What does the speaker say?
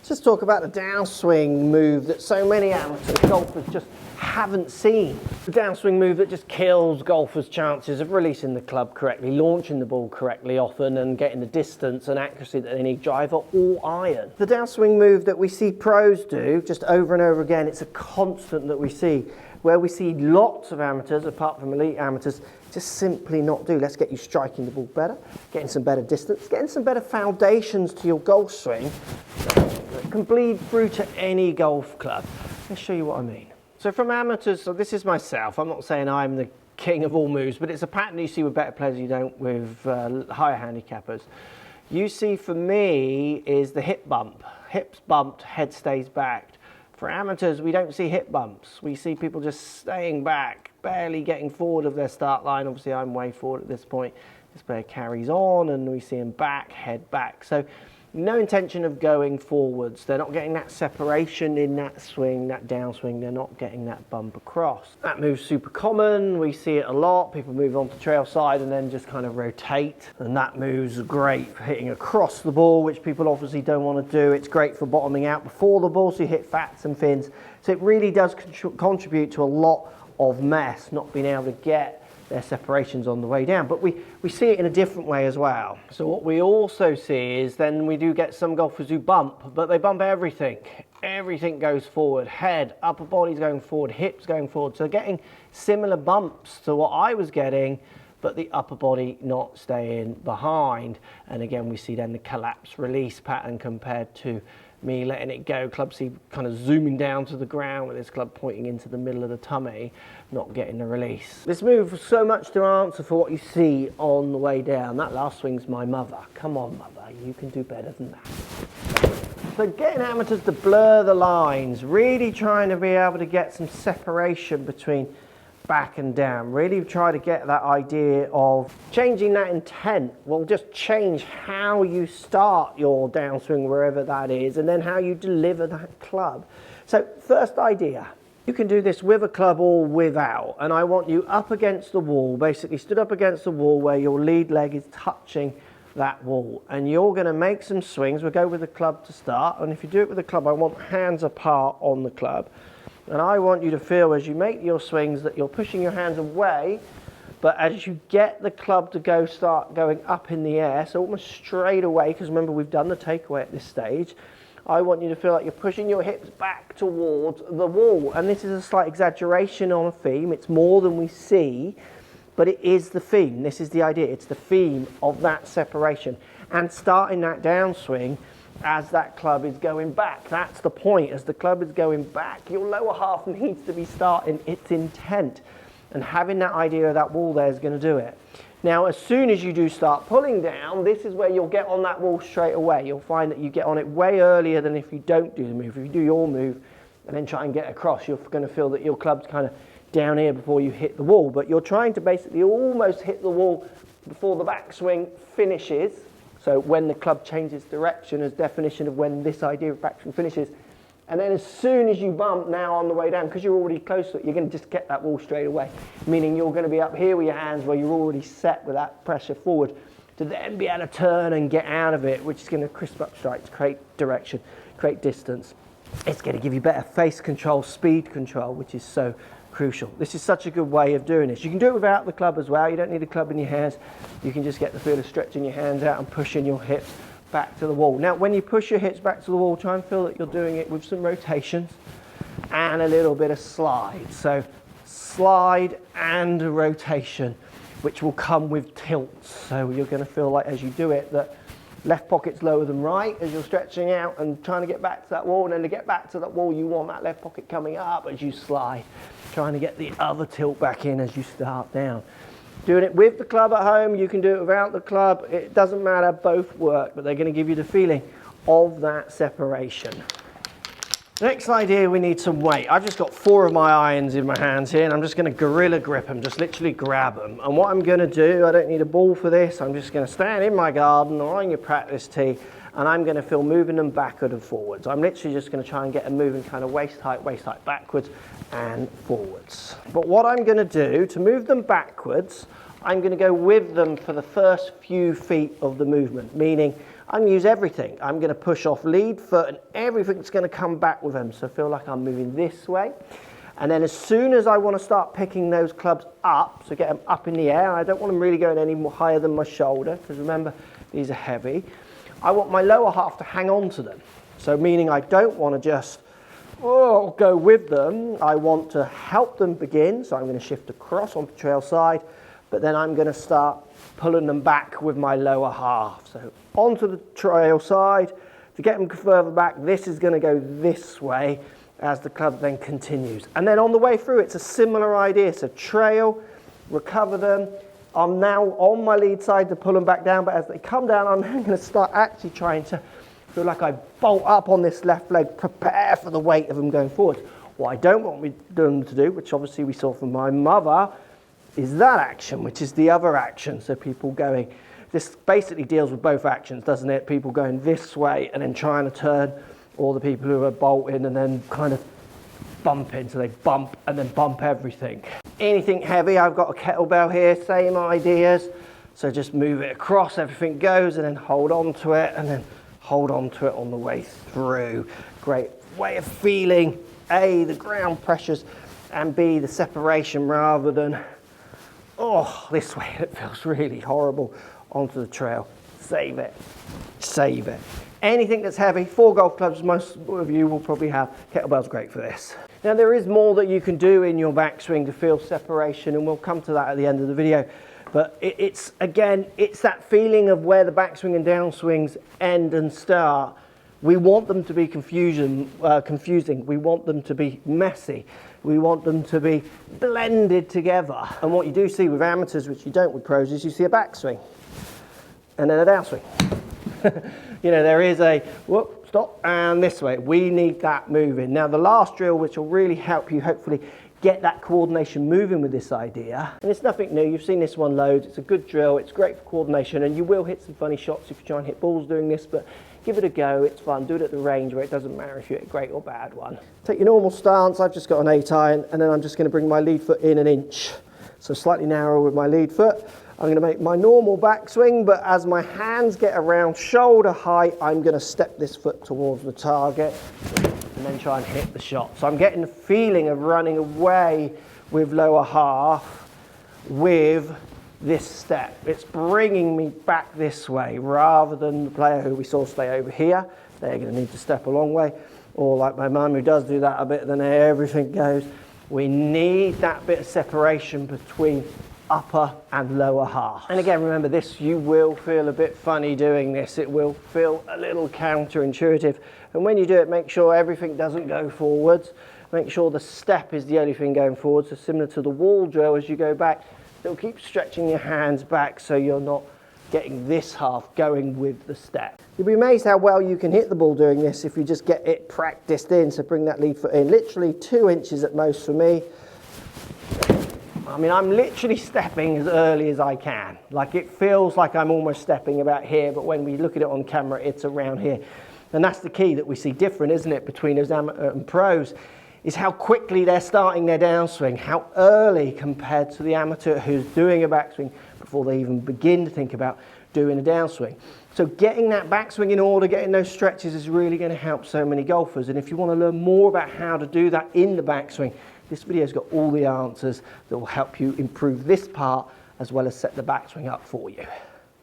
Just talk about the downswing move that so many amateur golfers just haven't seen. The downswing move that just kills golfers' chances of releasing the club correctly, launching the ball correctly often, and getting the distance and accuracy that they need, driver or iron. The downswing move that we see pros do just over and over again, it's a constant that we see, where we see lots of amateurs, apart from elite amateurs, just simply not do. Let's get you striking the ball better, getting some better distance, getting some better foundations to your golf swing that can bleed through to any golf club. Let's show you what I mean. So from amateurs, so this is myself, I'm not saying I'm the king of all moves, but it's a pattern you see with better players you don't with higher handicappers. You see for me is the hip bump. Hips bumped, head stays back. For amateurs, we don't see hip bumps. We see people just staying back, barely getting forward of their start line. Obviously, I'm way forward at this point. This player carries on, and we see him back, head back. So no intention of going forwards. They're not getting that separation in that swing, that downswing. They're not getting that bump across. That move's super common. We see it a lot. People move on to trail side and then just kind of rotate. And that move's great for hitting across the ball, which people obviously don't want to do. It's great for bottoming out before the ball, so you hit fats and fins. So it really does contribute to a lot of mess, not being able to get their separations on the way down. But we see it in a different way as well. So what we also see is then we do get some golfers who bump, but they bump everything. Everything goes forward, head, upper body's going forward, hips going forward. So getting similar bumps to what I was getting, but the upper body not staying behind. And again, we see then the collapse release pattern compared to me letting it go. Club C kind of zooming down to the ground with this club pointing into the middle of the tummy, not getting the release. This move was so much to answer for what you see on the way down. That last swing's my mother. Come on, mother, you can do better than that. So getting amateurs to blur the lines, really trying to be able to get some separation between back and down, really try to get that idea of changing that intent. Will just change how you start your downswing wherever that is, and then how you deliver that club. So first idea, you can do this with a club or without, and I want you up against the wall, basically stood up against the wall where your lead leg is touching that wall, and you're going to make some swings. We'll go with the club to start, and if you do it with the club, I want hands apart on the club. And I want you to feel as you make your swings that you're pushing your hands away, but as you get the club to start going up in the air, so almost straight away, because remember we've done the takeaway at this stage, I want you to feel like you're pushing your hips back towards the wall. And this is a slight exaggeration on a theme. It's more than we see, but it is the theme. This is the idea. It's the theme of that separation. And starting that downswing as that club is going back. That's the point. As the club is going back, your lower half needs to be starting its intent. And having that idea of that wall there is going to do it. Now, as soon as you do start pulling down, this is where you'll get on that wall straight away. You'll find that you get on it way earlier than if you don't do the move. If you do your move and then try and get across, you're going to feel that your club's kind of down here before you hit the wall. But you're trying to basically almost hit the wall before the backswing finishes. So when the club changes direction as definition of when this idea of backswing finishes. And then as soon as you bump now on the way down, because you're already close to it, you're going to just get that wall straight away. Meaning you're going to be up here with your hands where you're already set with that pressure forward to then be able to turn and get out of it, which is going to crisp up strikes, create direction, create distance. It's going to give you better face control, speed control, which is so crucial. This is such a good way of doing this. You can do it without the club as well. You don't need a club in your hands. You can just get the feel of stretching your hands out and pushing your hips back to the wall. Now, when you push your hips back to the wall, try and feel that you're doing it with some rotations and a little bit of slide. So slide and rotation, which will come with tilts. So you're going to feel like as you do it that left pocket's lower than right as you're stretching out and trying to get back to that wall. And then to get back to that wall, you want that left pocket coming up as you slide, trying to get the other tilt back in as you start down. Doing it with the club at home, you can do it without the club. It doesn't matter, both work, but they're going to give you the feeling of that separation. Next idea, we need some weight. I've just got 4 of my irons in my hands here, and I'm just going to gorilla grip them, just literally grab them. And what I'm going to do, I don't need a ball for this, I'm just going to stand in my garden or on your practice tee, and I'm going to feel moving them backward and forwards. I'm literally just going to try and get them moving kind of waist height backwards and forwards. But what I'm going to do to move them backwards, I'm going to go with them for the first few feet of the movement, meaning I'm going to use everything. I'm going to push off lead foot and everything's going to come back with them. So feel like I'm moving this way. And then as soon as I want to start picking those clubs up, so get them up in the air, I don't want them really going any more higher than my shoulder, because remember, these are heavy. I want my lower half to hang on to them. So meaning I don't want to just go with them. I want to help them begin. So I'm going to shift across onto the trail side, but then I'm going to start pulling them back with my lower half. So onto the trail side. To get them further back, this is going to go this way as the club then continues. And then on the way through, it's a similar idea. So trail, recover them. I'm now on my lead side to pull them back down, but as they come down, I'm then going to start actually trying to feel like I bolt up on this left leg, prepare for the weight of them going forward. What I don't want them to do, which obviously we saw from my mother, is that action, which is the other action. So people going, this basically deals with both actions, doesn't it? People going this way and then trying to turn, or the people who are bolting and then kind of bumping, so they bump and then bump everything. Anything heavy, I've got a kettlebell here, same ideas. So just move it across, everything goes, and then hold on to it, and then hold on to it on the way through. Great way of feeling, A, the ground pressures, and B, the separation, rather than, this way, it feels really horrible, onto the trail. Save it, save it. Anything that's heavy, 4 golf clubs, most of you will probably have. Kettlebell's great for this. Now there is more that you can do in your backswing to feel separation, and we'll come to that at the end of the video. But it's that feeling of where the backswing and downswings end and start. We want them to be confusing. We want them to be messy. We want them to be blended together. And what you do see with amateurs, which you don't with pros, is you see a backswing and then a downswing. You know, there is a whoop, stop, and this way. We need that moving. Now the last drill, which will really help you hopefully get that coordination moving with this idea, and it's nothing new, you've seen this one loads, it's a good drill, it's great for coordination, and you will hit some funny shots if you try and hit balls doing this, but give it a go, it's fun. Do it at the range where it doesn't matter if you hit a great or bad one. Take your normal stance. I've just got an 8 iron, and then I'm just going to bring my lead foot in an inch, so slightly narrower with my lead foot. I'm going to make my normal backswing, but as my hands get around shoulder height, I'm going to step this foot towards the target and then try and hit the shot. So I'm getting the feeling of running away with lower half with this step. It's bringing me back this way rather than the player who we saw stay over here. They're going to need to step a long way. Or like my mum who does do that a bit, then everything goes. We need that bit of separation between upper and lower half. And again, remember this, you will feel a bit funny doing this. It will feel a little counterintuitive. And when you do it, make sure everything doesn't go forwards. Make sure the step is the only thing going forward. So similar to the wall drill, as you go back, it'll keep stretching your hands back so you're not getting this half going with the step. You'll be amazed how well you can hit the ball doing this if you just get it practiced in. So bring that lead foot in, literally 2 inches at most for me. I mean, I'm literally stepping as early as I can. Like it feels like I'm almost stepping about here, but when we look at it on camera, it's around here. And that's the key that we see different, isn't it, between those amateur and pros, is how quickly they're starting their downswing, how early compared to the amateur who's doing a backswing before they even begin to think about doing a downswing. So getting that backswing in order, getting those stretches is really going to help so many golfers. And if you want to learn more about how to do that in the backswing, this video's got all the answers that will help you improve this part as well as set the backswing up for you.